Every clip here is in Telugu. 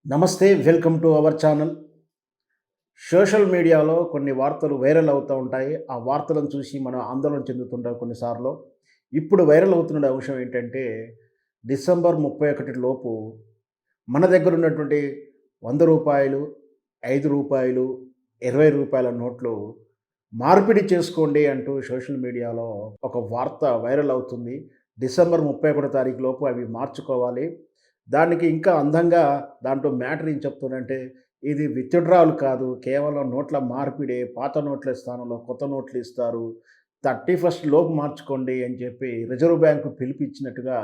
నమస్తే, welcome to our channel. Social మీడియాలో కొన్ని వార్తలు వైరల్ అవుతూ ఉంటాయి. ఆ వార్తలను చూసి మనం ఆందోళన చెందుతుంటాం కొన్నిసార్లు. ఇప్పుడు వైరల్ అవుతున్న అంశం ఏంటంటే, డిసెంబర్ 31 లోపు మన దగ్గర ఉన్నటువంటి రూ. 100, రూ. 5, రూ. 20 నోట్లు మార్పిడి చేసుకోండి అంటూ సోషల్ మీడియాలో ఒక వార్త వైరల్ అవుతుంది. డిసెంబర్ 31 తారీఖు లోపు అవి మార్చుకోవాలి. దానికి ఇంకా అందంగా దాంట్లో మ్యాటర్ ఏం చెప్తుందంటే, ఇది విత్‌డ్రాల్ కాదు. కేవలం నోట్ల మార్పిడే. పాత నోట్ల స్థానంలో కొత్త నోట్లు ఇస్తారు. 31 లోపు మార్చుకోండి అని చెప్పి రిజర్వ్ బ్యాంక్ పిలుపిచ్చినట్టుగా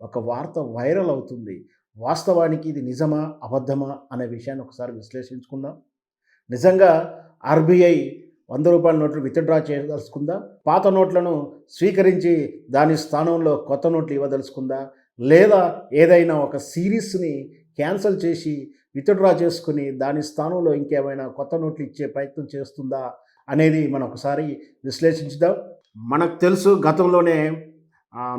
ఒక వార్త వైరల్ అవుతుంది. వాస్తవానికి ఇది నిజమా? అబద్ధమా? అనే విషయాన్ని ఒకసారి విశ్లేషించుకుందాం. నిజంగా ఆర్‌బీఐ రూ. 100 నోట్లు విత్‌డ్రా చేయదలుచుకుందా? పాత నోట్లను స్వీకరించి దాని స్థానంలో కొత్త నోట్లు ఇవ్వదలుచుకుందా? లేదా ఏదైనా ఒక సీరీస్‌ని క్యాన్సల్ చేసి విత్‌డ్రా చేసుకొని దాని స్థానంలో ఇంకేమైనా కొత్త నోట్లు ఇచ్చే ప్రయత్నం చేస్తుందా? అనేది మనం ఒకసారి విశ్లేషించుదాం. మనకు తెలుసు గతంలోనే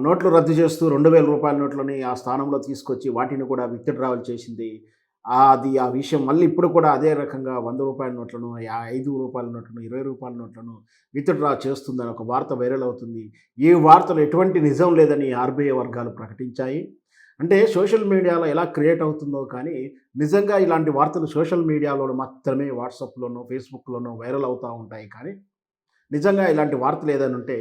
నోట్లు రద్దు చేస్తూ రూ. 2000 నోట్లని ఆ స్థానంలో తీసుకొచ్చి వాటిని కూడా విత్‌డ్రావల్ చేసింది. ఆ విషయం మళ్ళీ ఇప్పుడు కూడా అదే రకంగా రూ. 100 నోట్లను, రూ. 5 నోట్లను, రూ. 20 నోట్లను విత్‌డ్రా చేస్తుందని ఒక వార్త వైరల్ అవుతుంది. ఈ వార్తలో ఎటువంటి నిజం లేదని ఆర్‌బీఐ వర్గాలు ప్రకటించాయి. అంటే సోషల్ మీడియాలో ఎలా క్రియేట్ అవుతుందో కానీ, నిజంగా ఇలాంటి వార్తలు సోషల్ మీడియాలో మాత్రమే వాట్సాప్‌లోనో, ఫేస్‌బుక్‌లోనో వైరల్ అవుతా ఉంటాయి కానీ నిజంగా ఇలాంటి వార్తలు ఏదైనా ఉంటే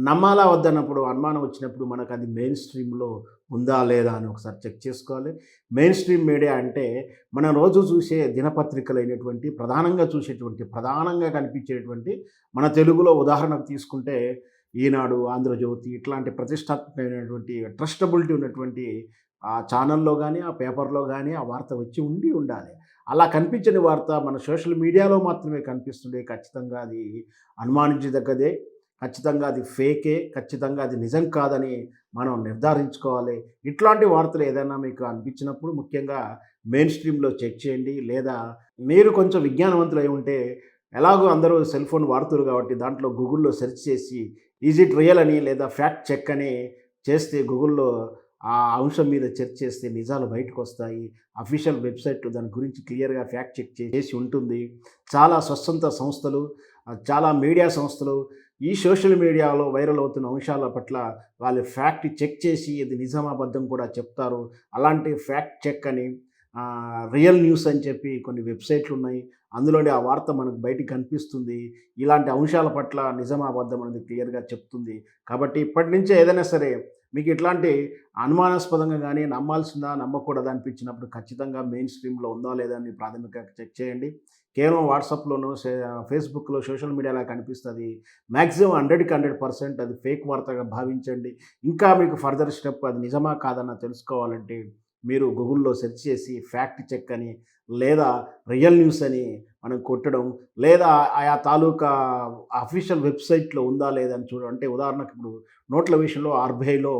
నమ్మాలా వద్దన్నప్పుడు అనుమానం వచ్చినప్పుడు మనకు అది మెయిన్ స్ట్రీమ్‌లో ఉందా లేదా అని ఒకసారి చెక్ చేసుకోవాలి. మెయిన్ స్ట్రీమ్ మీడియా అంటే మనం రోజు చూసే దినపత్రికలైనటువంటి ప్రధానంగా చూసేటువంటి ప్రధానంగా కనిపించేటువంటి మన తెలుగులో ఉదాహరణకు తీసుకుంటే ఈనాడు, ఆంధ్రజ్యోతి ఇట్లాంటి ప్రతిష్టాత్మకమైనటువంటి ట్రస్టబిలిటీ ఉన్నటువంటి ఆ ఛానల్‌లో గాని, ఆ పేపర్‌లో గాని ఆ వార్త వచ్చి ఉండాలి. అలా కనిపించని వార్త మన సోషల్ మీడియాలో మాత్రమే కనిపిస్తుంది. ఖచ్చితంగా అది అనుమానించదగ్గదే. ఖచ్చితంగా అది ఫేకే. ఖచ్చితంగా అది నిజం కాదని మనం నిర్ధారించుకోవాలి. ఇట్లాంటి వార్తలు ఏదైనా మీకు అనిపించినప్పుడు ముఖ్యంగా మెయిన్ స్ట్రీమ్‌లో చెక్ చేయండి. లేదా మీరు కొంచెం విజ్ఞానవంతులై ఉంటే ఎలాగో అందరూ సెల్ ఫోన్ వాడుతుర్రు కాబట్టి దాంట్లో గూగుల్‌లో సెర్చ్ చేసి ఈజ్ ఇట్ రియల్ అని లేదా ఫ్యాక్ట్ చెక్ అని చేస్తే గూగుల్‌లో ఆ అంశం మీద చర్చ చేస్తే నిజాలు బయటకొస్తాయి. అఫీషియల్ వెబ్‌సైట్‌లో దాని గురించి క్లియర్‌గా ఫ్యాక్ట్ చెక్ చేసి ఉంటుంది. చాలా స్వచ్ఛంద సంస్థలు, చాలా మీడియా సంస్థలు ఈ సోషల్ మీడియాలో వైరల్ అవుతున్న అంశాల పట్ల వాళ్ళు ఫ్యాక్ట్ చెక్ చేసి ఇది నిజమా అబద్ధం కూడా చెప్తారు. అలాంటి ఫ్యాక్ట్ చెక్ అని రియల్ న్యూస్ అని చెప్పి కొన్ని వెబ్‌సైట్‌లు ఉన్నాయి. అందులోనే ఆ వార్త మనకు బయటికి కనిపిస్తుంది. ఇలాంటి అంశాల పట్ల నిజమా అబద్ధం అనేది క్లియర్‌గా చెప్తుంది. కాబట్టి ఇప్పటి నుంచే ఏదైనా సరే మీకు ఇట్లాంటి అనుమానాస్పదంగా గానీ, నమ్మాల్సిందా, నమ్మకూడదా అనిపించినప్పుడు ఖచ్చితంగా మెయిన్ స్ట్రీమ్‌లో ఉందా లేదా అని ప్రాథమికంగా చెక్ చేయండి. కేవలం వాట్సాప్‌లోనో, ఫేస్‌బుక్‌లో, సోషల్ మీడియాలో కనిపిస్తది. మాక్సిమం 100కి 100% అది ఫేక్ వార్తగా భావించండి. ఇంకా మీకు ఫర్దర్ స్టెప్ అది నిజమా కాదన్న తెలుసుకోవాలంటే మీరు గూగుల్‌లో సెర్చ్ చేసి ఫ్యాక్ట్ చెక్ అని లేదా రియల్ న్యూస్ అని మనం కొట్టడం లేదా ఆయా తాలూకా అఫీషియల్ వెబ్‌సైట్‌లో ఉందా లేదా అని అంటే ఉదాహరణకు ఇప్పుడు నోట్ల విషయంలో ఆర్‌బీఐలో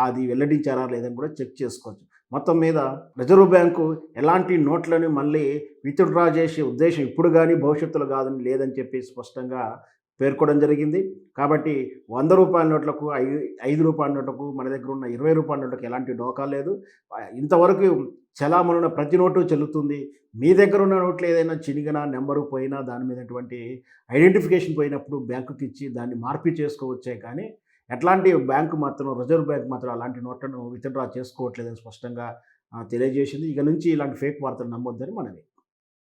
అది వెల్లడించారా లేదని కూడా చెక్ చేసుకోవచ్చు. మొత్తం మీద రిజర్వ్ బ్యాంకు ఎలాంటి నోట్లని మళ్ళీ విత్‌డ్రా చేసే ఉద్దేశ్యం ఇప్పుడు గాని, భవిష్యత్తులో కాదని లేదని చెప్పి స్పష్టంగా పేర్కొనడం జరిగింది. కాబట్టి రూ. 100 నోట్లకు, రూ. 5 నోట్లకు మన దగ్గర ఉన్న రూ. 20 నోట్లకు ఎలాంటి డోకా లేదు. ఇంతవరకు చెలామణిలో ప్రతి నోటు చెల్లుతుంది. మీ దగ్గర ఉన్న నోట్లు ఏదైనా చినిగినా, నంబరు పోయినా దాని మీద ఎటువంటి ఐడెంటిఫికేషన్ పోయినప్పుడు బ్యాంకుకిచ్చి దాన్ని మార్పి చేసుకోవచ్చే కానీ ఎట్లాంటి బ్యాంకు మాత్రం రిజర్వ్ బ్యాంక్ మాత్రం అలాంటి నోట్లను విత్‌డ్రా చేసుకోవట్లేదని స్పష్టంగా తెలియజేసింది. ఇక నుంచి ఇలాంటి ఫేక్ వార్తలు నమ్మొద్దని మనవి.